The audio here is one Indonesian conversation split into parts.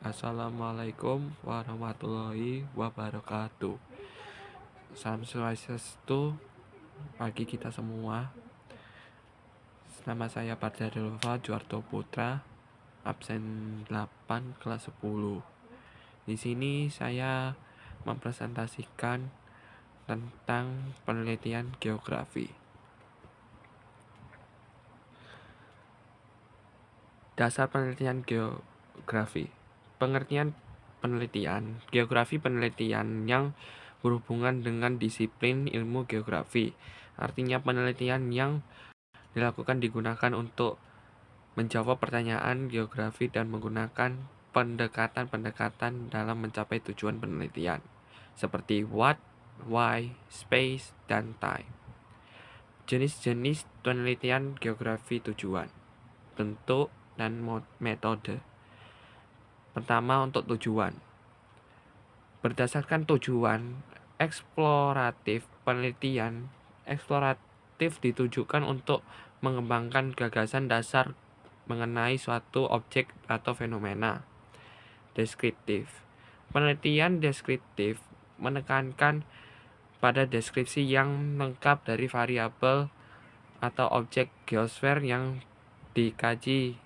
Assalamualaikum warahmatullahi wabarakatuh. Salam Swastiastu bagi kita semua. Nama saya Pardarulfa Juarto Putra, absen 8 kelas 10. Di sini saya mempresentasikan tentang penelitian geografi. Dasar penelitian geografi. Pengertian penelitian geografi penelitian yang berhubungan dengan disiplin ilmu geografi. Artinya penelitian yang dilakukan digunakan untuk menjawab pertanyaan geografi dan menggunakan pendekatan-pendekatan dalam mencapai tujuan penelitian, seperti what, why, space, dan time. Jenis-jenis penelitian geografi tujuan, bentuk, dan metode. Pertama, untuk tujuan. Berdasarkan tujuan eksploratif, penelitian eksploratif ditujukan untuk mengembangkan gagasan dasar mengenai suatu objek atau fenomena. Deskriptif. Penelitian deskriptif menekankan pada deskripsi yang lengkap dari variabel atau objek geosfer yang dikaji.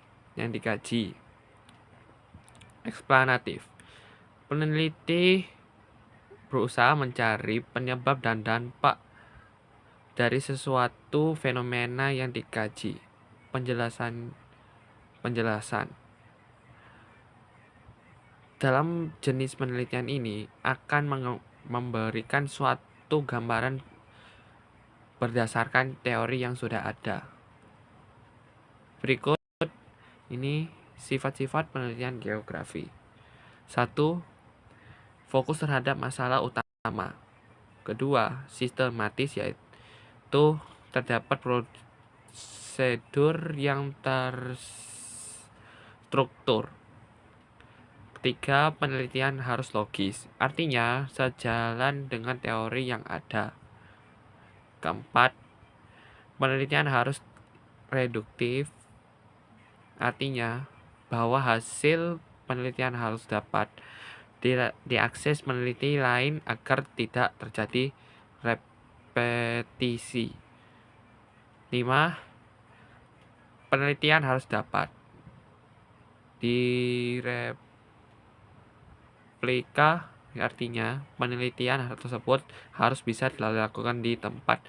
Eksplanatif. Peneliti berusaha mencari penyebab dan dampak dari sesuatu fenomena yang dikaji. Penjelasan. Dalam jenis penelitian ini akan memberikan suatu gambaran berdasarkan teori yang sudah ada. Berikut ini sifat-sifat penelitian geografi. 1. Fokus terhadap masalah utama. Kedua, sistematis, yaitu terdapat prosedur yang terstruktur. Ketiga, penelitian harus logis, artinya sejalan dengan teori yang ada. Keempat, penelitian harus reduktif, artinya bahwa hasil penelitian harus dapat diakses peneliti lain agar tidak terjadi repetisi. 5. Penelitian harus dapat direplika, artinya penelitian tersebut harus bisa dilakukan di tempat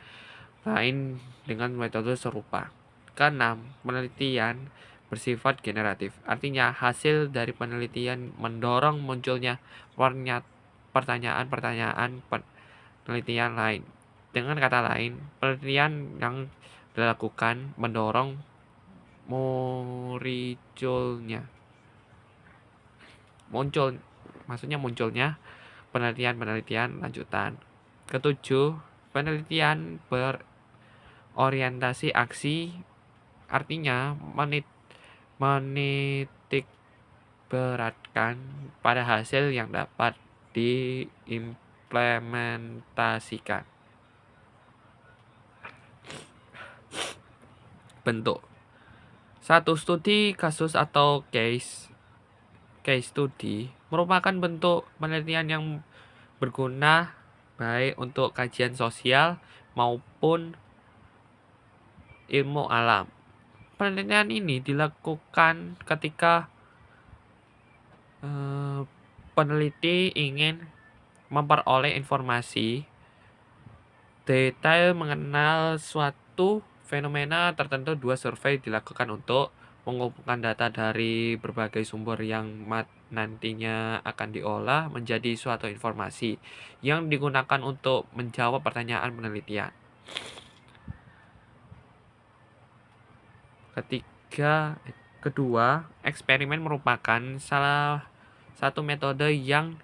lain dengan metode serupa. Keenam, penelitian bersifat generatif, artinya hasil dari penelitian mendorong munculnya pertanyaan-pertanyaan penelitian lain. Dengan kata lain, penelitian yang dilakukan mendorong munculnya penelitian lanjutan. Ketujuh, penelitian berorientasi aksi, artinya menitik beratkan pada hasil yang dapat diimplementasikan. Bentuk. 1. Studi kasus atau case study merupakan bentuk penelitian yang berguna baik untuk kajian sosial maupun ilmu alam. Penelitian ini dilakukan ketika peneliti ingin memperoleh informasi detail mengenal suatu fenomena tertentu. 2. Survei dilakukan untuk mengumpulkan data dari berbagai sumber yang nantinya akan diolah menjadi suatu informasi yang digunakan untuk menjawab pertanyaan penelitian. Kedua, eksperimen merupakan salah satu metode yang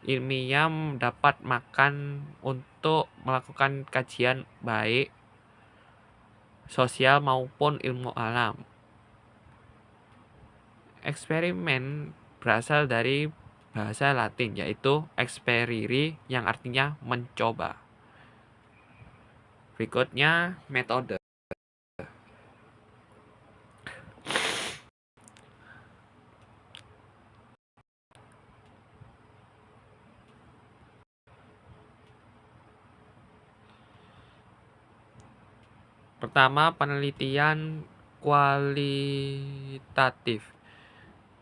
ilmiah dapat makan untuk melakukan kajian baik sosial maupun ilmu alam. Eksperimen berasal dari bahasa Latin, yaitu experiri, yang artinya mencoba. Berikutnya, metode. Pertama, penelitian kualitatif.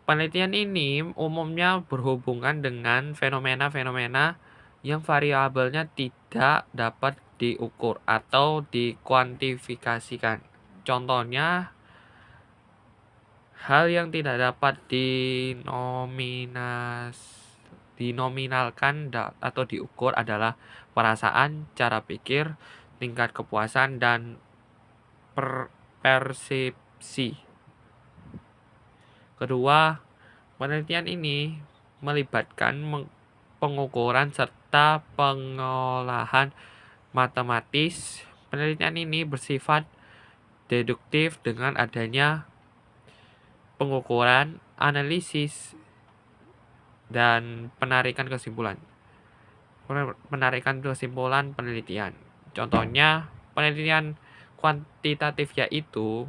Penelitian ini umumnya berhubungan dengan fenomena-fenomena yang variabelnya tidak dapat diukur atau dikuantifikasikan. Contohnya, hal yang tidak dapat dinominalkan atau diukur adalah perasaan, cara pikir, tingkat kepuasan, dan persepsi. Kedua, penelitian ini melibatkan pengukuran serta pengolahan matematis. Penelitian ini bersifat deduktif dengan adanya pengukuran, analisis, dan penarikan kesimpulan. Penarikan kesimpulan penelitian. Contohnya, penelitian kuantitatif yaitu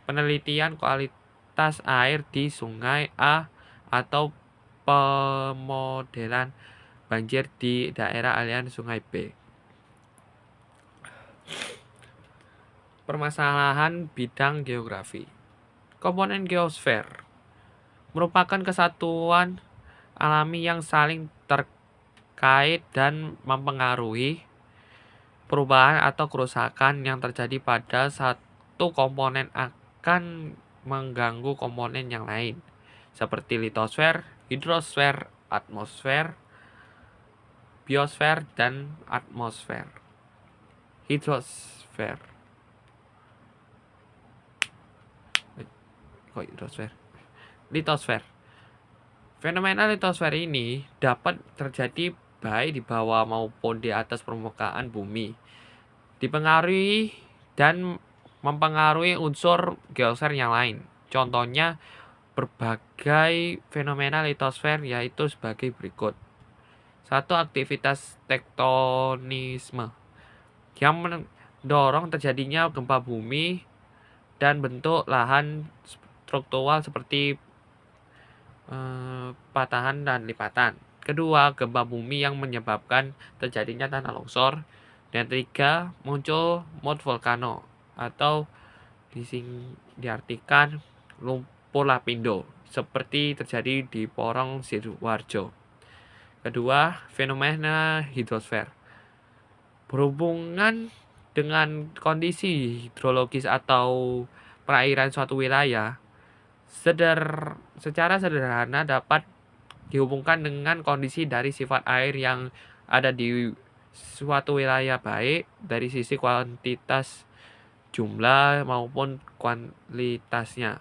penelitian kualitas air di sungai A atau pemodelan banjir di daerah aliran sungai B. Permasalahan bidang geografi. Komponen geosfer merupakan kesatuan alami yang saling terkait dan mempengaruhi perubahan atau kerusakan yang terjadi pada satu komponen akan mengganggu komponen yang lain, seperti litosfer, hidrosfer, atmosfer, biosfer, dan atmosfer. Hidrosfer. Hidrosfer. Litosfer. Fenomena litosfer ini dapat terjadi baik di bawah maupun di atas permukaan bumi. Dipengaruhi dan mempengaruhi unsur geosfer yang lain. Contohnya, berbagai fenomena litosfer yaitu sebagai berikut. 1. Aktivitas tektonisme yang mendorong terjadinya gempa bumi dan bentuk lahan struktural seperti patahan dan lipatan. Kedua, gempa bumi yang menyebabkan terjadinya tanah longsor. Dan 3, muncul mode volcano atau diartikan lumpur lapindo seperti terjadi di Porong Sidoarjo. Kedua, fenomena hidrosfer berhubungan dengan kondisi hidrologis atau perairan suatu wilayah. Secara sederhana dapat dihubungkan dengan kondisi dari sifat air yang ada di suatu wilayah, baik dari sisi kuantitas jumlah maupun kualitasnya.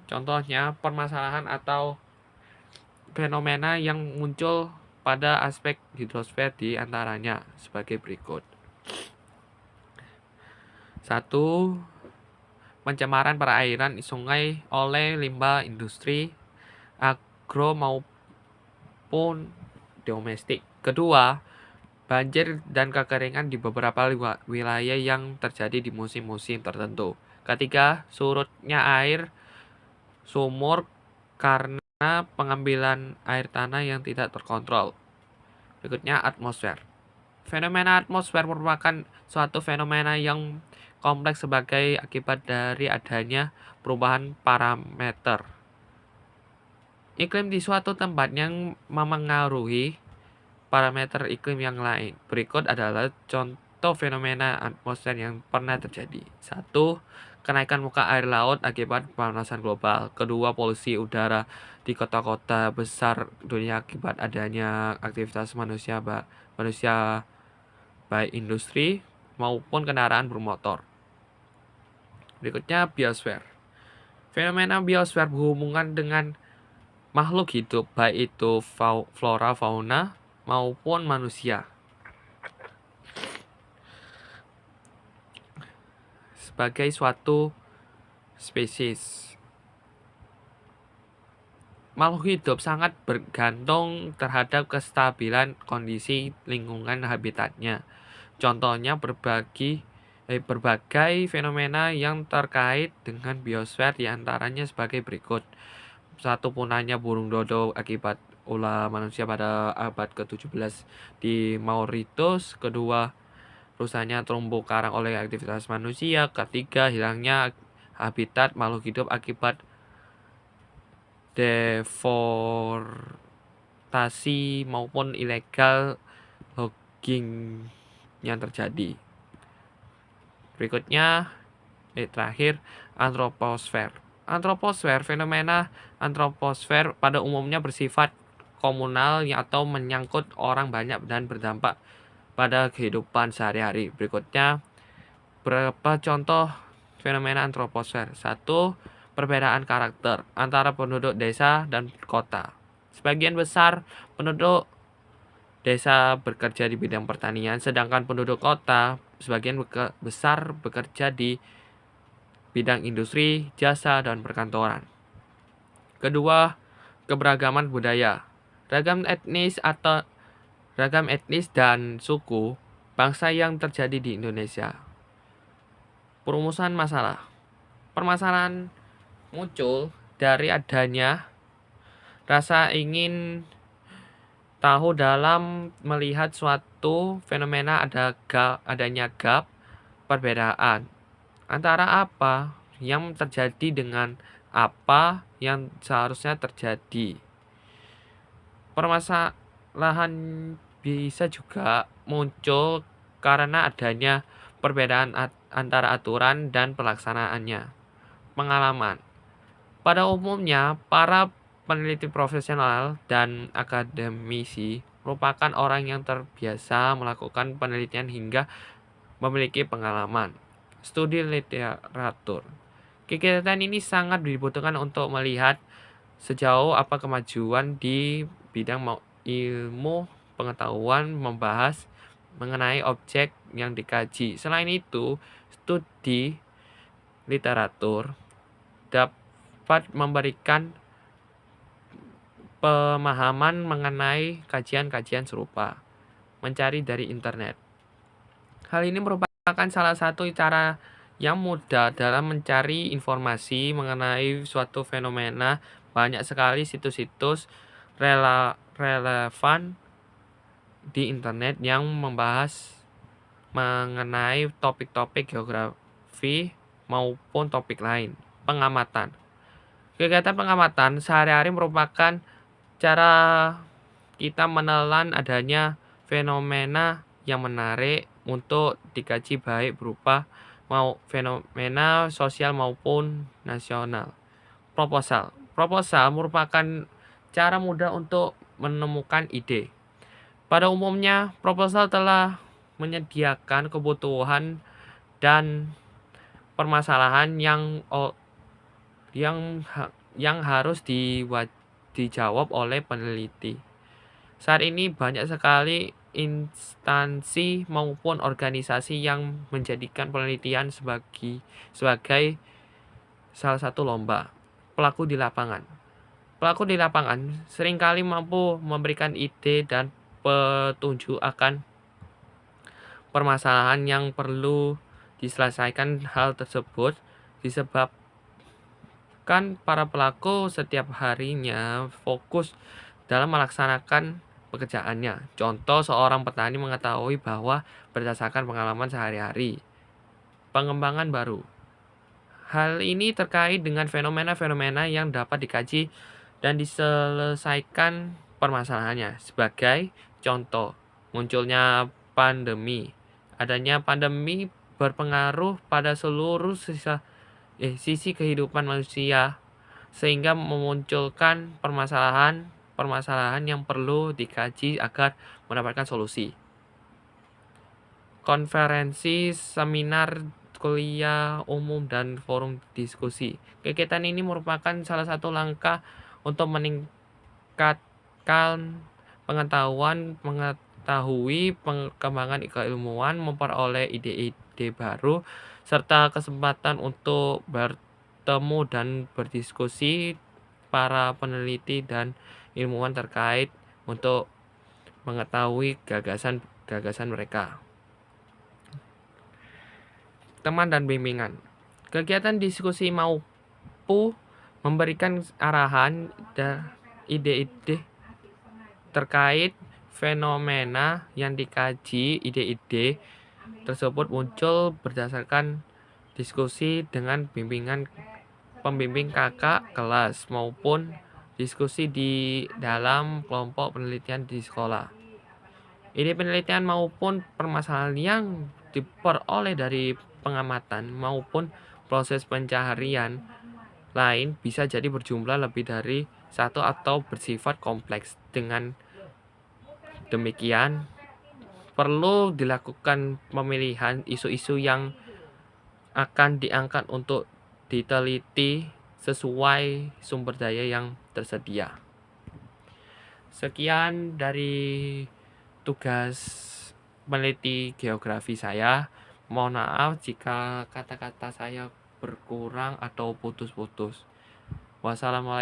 Contohnya, permasalahan atau fenomena yang muncul pada aspek hidrosfer di antaranya sebagai berikut. 1. Pencemaran perairan sungai oleh limbah industri, agro maupun domestik. Kedua, banjir dan kekeringan di beberapa wilayah yang terjadi di musim-musim tertentu. Ketiga, surutnya air sumur karena pengambilan air tanah yang tidak terkontrol. Berikutnya, atmosfer. Fenomena atmosfer merupakan suatu fenomena yang kompleks sebagai akibat dari adanya perubahan parameter iklim di suatu tempat yang memengaruhi parameter iklim yang lain. Berikut adalah contoh fenomena atmosfer yang pernah terjadi. 1. Kenaikan muka air laut akibat pemanasan global. Kedua, polusi udara di kota-kota besar dunia akibat adanya aktivitas manusia baik industri maupun kendaraan bermotor. Berikutnya, biosfer. Fenomena biosfer berhubungan dengan makhluk hidup, baik itu flora, fauna, maupun manusia. Sebagai suatu spesies. Makhluk hidup sangat bergantung terhadap kestabilan kondisi lingkungan habitatnya. Contohnya berbagai fenomena yang terkait dengan biosfer diantaranya sebagai berikut. 1. Punahnya burung dodo akibat ulah manusia pada abad ke-17 di Mauritius. Kedua, rusaknya terumbu karang oleh aktivitas manusia. Ketiga, hilangnya habitat makhluk hidup akibat deforestasi maupun illegal logging yang terjadi. Berikutnya, terakhir, antroposfer. Antroposfer, fenomena antroposfer pada umumnya bersifat komunal atau menyangkut orang banyak dan berdampak pada kehidupan sehari-hari. Berikutnya, beberapa contoh fenomena antroposfer. 1. Perbedaan karakter antara penduduk desa dan kota. Sebagian besar penduduk desa bekerja di bidang pertanian, sedangkan penduduk kota sebagian besar bekerja di bidang industri, jasa, dan perkantoran. Kedua, keberagaman budaya. Ragam etnis dan suku bangsa yang terjadi di Indonesia. Perumusan masalah. Permasalahan muncul dari adanya rasa ingin tahu dalam melihat suatu fenomena adanya gap perbedaan antara apa yang terjadi dengan apa yang seharusnya terjadi. Permasalahan bisa juga muncul karena adanya perbedaan antara aturan dan pelaksanaannya. Pengalaman. Pada umumnya, para peneliti profesional dan akademisi merupakan orang yang terbiasa melakukan penelitian hingga memiliki pengalaman. Studi literatur. Kegiatan ini sangat dibutuhkan untuk melihat sejauh apa kemajuan di bidang ilmu pengetahuan membahas mengenai objek yang dikaji. Selain itu, studi literatur dapat memberikan pemahaman mengenai kajian-kajian serupa. Mencari dari internet. Hal ini merupakan salah satu cara yang mudah dalam mencari informasi mengenai suatu fenomena. Banyak sekali situs-situs relevan di internet yang membahas mengenai topik-topik geografi maupun topik lain. Pengamatan. Kegiatan pengamatan sehari-hari merupakan cara kita menelan adanya fenomena yang menarik untuk dikaji baik berupa fenomena sosial maupun nasional. Proposal. Proposal merupakan cara mudah untuk menemukan ide. Pada umumnya, proposal telah menyediakan kebutuhan dan permasalahan yang harus dijawab oleh peneliti. Saat ini banyak sekali instansi maupun organisasi yang menjadikan penelitian sebagai salah satu lomba. Pelaku di lapangan. Pelaku di lapangan seringkali mampu memberikan ide dan petunjuk akan permasalahan yang perlu diselesaikan. Hal tersebut disebabkan para pelaku setiap harinya fokus dalam melaksanakan pekerjaannya. Contoh, seorang petani mengetahui bahwa berdasarkan pengalaman sehari-hari. Pengembangan baru. Hal ini terkait dengan fenomena-fenomena yang dapat dikaji dan diselesaikan permasalahannya. Sebagai contoh, munculnya pandemi. Adanya pandemi berpengaruh pada seluruh sisi kehidupan manusia sehingga memunculkan permasalahan yang perlu dikaji agar mendapatkan solusi. Konferensi, seminar, kuliah umum, dan forum diskusi. Kegiatan ini merupakan salah satu langkah untuk meningkatkan mengetahui perkembangan keilmuan, memperoleh ide-ide baru, serta kesempatan untuk bertemu dan berdiskusi para peneliti dan ilmuwan terkait untuk mengetahui gagasan mereka. Teman dan bimbingan. Kegiatan diskusi mampu memberikan arahan dan ide-ide terkait fenomena yang dikaji. Ide-ide tersebut muncul berdasarkan diskusi dengan pembimbing kakak kelas maupun diskusi di dalam kelompok penelitian di sekolah. Ide penelitian maupun permasalahan yang diperoleh dari pengamatan maupun proses pencaharian lain bisa jadi berjumlah lebih dari satu atau bersifat kompleks. Dengan demikian, perlu dilakukan pemilihan isu-isu yang akan diangkat untuk diteliti sesuai sumber daya yang tersedia. Sekian dari tugas meneliti geografi saya. Mohon maaf jika kata-kata saya berkurang atau putus-putus. Wassalamualaikum.